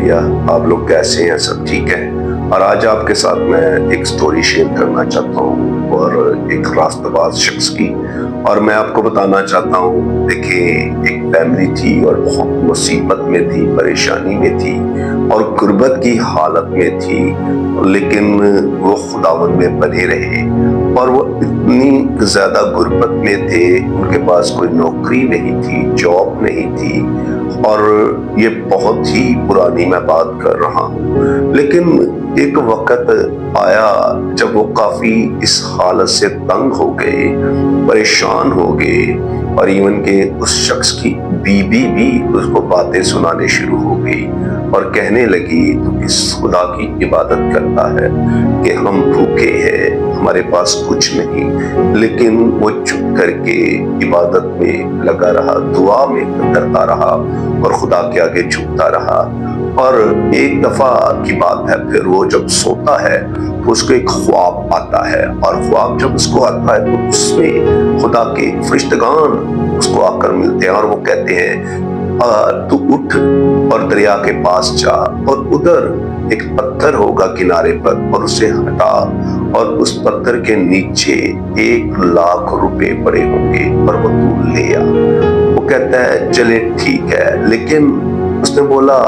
بھیا، آپ لوگ کیسے ہیں؟ سب ٹھیک ہے؟ اور آج آپ کے ساتھ میں ایک سٹوری شیئر کرنا چاہتا ہوں اور ایک راستہ باز شخص کی، اور میں آپ کو بتانا چاہتا ہوں، دیکھیں ایک فیملی تھی اور بہت مصیبت میں تھی، پریشانی میں تھی اور غربت کی حالت میں تھی، لیکن وہ خداوند میں بنے رہے اور وہ اتنی زیادہ غربت میں تھے، ان کے پاس کوئی نوکری نہیں تھی، جاب نہیں تھی، اور یہ بہت ہی پرانی میں بات کر رہا ہوں۔ لیکن ایک وقت آیا جب وہ کافی اس حالت سے تنگ ہو گئے، پریشان ہو گئے، اور ایون کہ اس شخص کی بیوی بھی اس کو باتیں سنانے شروع ہو گئی اور کہنے لگی تو کس خدا کی عبادت کرتا ہے کہ ہم بھوکے ہیں، ہمارے پاس کچھ نہیں۔ لیکن وہ چپ کر کے عبادت میں لگا رہا، دعا میں کرتا رہا اور خدا کے آگے جھکتا رہا۔ اور ایک دفعہ کی بات ہے، پھر وہ جب سوتا ہے تو اس کو ایک خواب آتا ہے، اور خواب جب اس کو آتا ہے تو اس میں خدا کے فرشتگان اس کو آ کر ملتے ہیں اور وہ کہتے ہیں تو اٹھ اور دریا کے پاس جا، اور ادھر ایک پتھر ہوگا کنارے پر اور اسے ہٹا، اور اس پتھر کے نیچے 1,00,000 روپے پڑے ہوں گے اور وہ تو لے آ۔ وہ کہتا ہے چلے ٹھیک ہے، لیکن اس نے بولا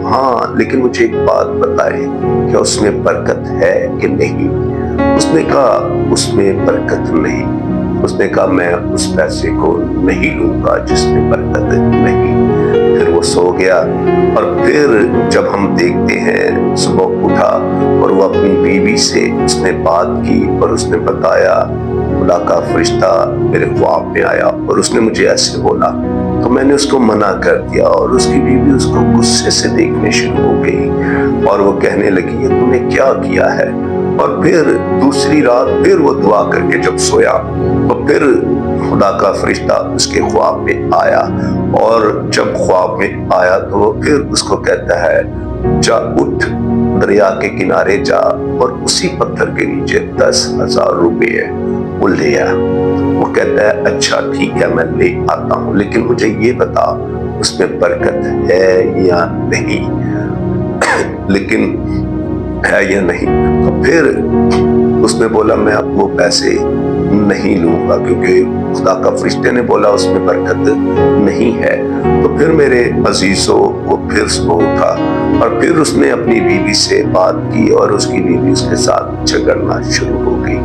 ہاں لیکن مجھے ایک بات بتائے کہ اس میں برکت ہے کہ نہیں؟ اس نے کہا اس میں برکت نہیں۔ اس نے کہا میں اس پیسے کو نہیں لوں گا جس میں برکت نہیں۔ پھر وہ سو گیا، اور پھر جب ہم دیکھتے ہیں صبح اٹھا اور وہ اپنی بیوی سے اس نے بات کی اور اس نے بتایا خدا کا فرشتہ میرے خواب میں آیا اور اس نے مجھے ایسے بولا، تو میں نے اس کو منع کر دیا، اور اس کی بیوی اس کو غصے سے دیکھنے شروع ہو گئی اور وہ کہنے لگی یہ تم نے کیا کیا ہے؟ اور پھر دوسری رات پھر وہ دعا کر کے جب سویا تو پھر خدا کا فرشتہ اس کے خواب میں آیا، اور جب خواب میں آیا تو وہ پھر اس کو کہتا ہے جا اٹھ، دریا کے کنارے جا اور اسی پتھر کے نیچے 10,000 روپے ہے، وہ لے آ۔ وہ کہتا ہے اچھا ٹھیک ہے میں لے آتا ہوں، لیکن مجھے یہ بتا اس میں برکت ہے یا نہیں؟ لیکن ہے یا نہیں؟ تو پھر اس نے بولا میں اب وہ پیسے نہیں لوں گا کیونکہ خدا کا فرشتے نے بولا اس میں برکت نہیں ہے۔ تو پھر میرے عزیزو وہ پھر صبح اٹھا اور پھر اس نے اپنی بیوی سے بات کی، اور اس کی بیوی اس کے ساتھ جھگڑنا شروع ہو گئی،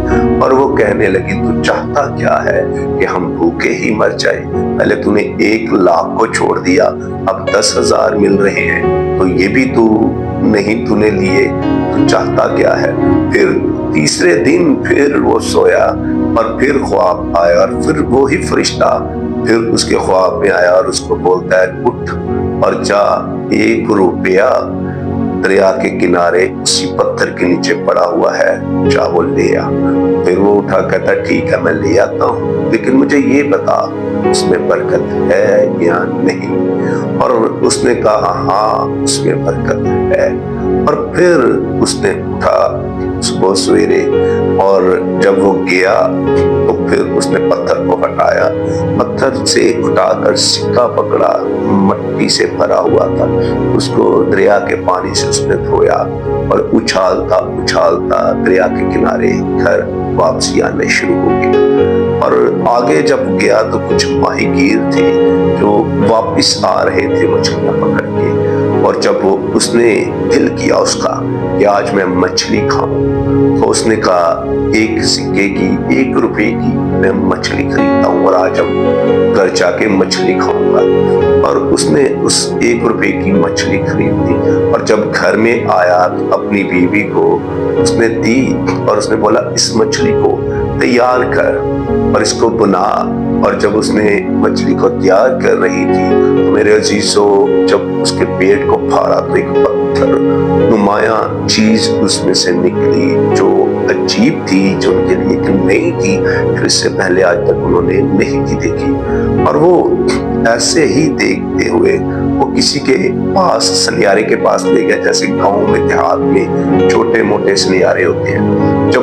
اور وہ کہنے لگی تو چاہتا کیا ہے کہ ہم بھوکے ہی مر جائیں؟ پہلے تو نے 1,00,000 کو چھوڑ دیا، اب 10,000 مل رہے ہیں، تو یہ بھی تو نہیں تو نے لیے، تو چاہتا کیا ہے؟ پھر تیسرے دن پھر وہ سویا اور پھر خواب آیا، اور پھر وہی فرشتہ پھر اس کے خواب میں آیا اور اس کو بولتا ہے اٹھ اور جا 1 روپیہ دریا کے کنارے اسی پتھر کے نیچے پڑا ہوا ہے، جا وہ لے آ۔ پھر وہ اٹھا کہتا ٹھیک ہے میں لے آتا ہوں، لیکن مجھے یہ بتا اس میں برکت ہے یا نہیں؟ اور اس نے کہا ہاں اس میں برکت ہے۔ اور پھر اس نے اٹھا صبح سویرے، اور جب وہ گیا تو پھر اس نے پتھر کو ہٹایا، پتھر سے اٹھا کر سکہ پکڑا، مٹی سے بھرا ہوا تھا، اس کو دریا کے پانی سے اس نے دھویا اور اچھالتا اچھالتا دریا کے کنارے گھر واپسی آنے شروع ہو گیا۔ اور آگے جب گیا تو کچھ ماہی گیر تھے جو واپس آ رہے تھے مچھلیاں پکڑ کے، اور جب وہ اس نے دل کیا اس کا کہ آج میں مچھلی کھاؤں، تو اس نے کہا 1 سکے کی 1 روپے کی میں مچھلی خریدتا ہوں اور آج ہم گھر جا کے مچھلی کھاؤں گا۔ اور اس نے اس 1 روپے کی مچھلی خرید لی، اور جب گھر میں آیا تو اپنی بیوی کو اس نے دی اور اس نے بولا اس مچھلی کو تیار کر اور اس کو بنا۔ اور جب اس نے مچھلی کو تیار کر رہی تھی تو میرے عزیزو جب اس کے پیٹ کو پھاڑا تو ایک پتھر نمایاں چیز اس میں سے نکلی جو عجیب تھی، جو ان کے لیے نئی تھی، پھر اس سے پہلے آج تک انہوں نے نہیں تھی دیکھی۔ اور وہ ایسے ہی دیکھتے ہوئے وہ کسی کے پاس سنیارے کے پاس لے گیا، جیسے گاؤں میں دیہات میں چھوٹے موٹے سنیارے ہوتے ہیں، جب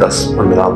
10-15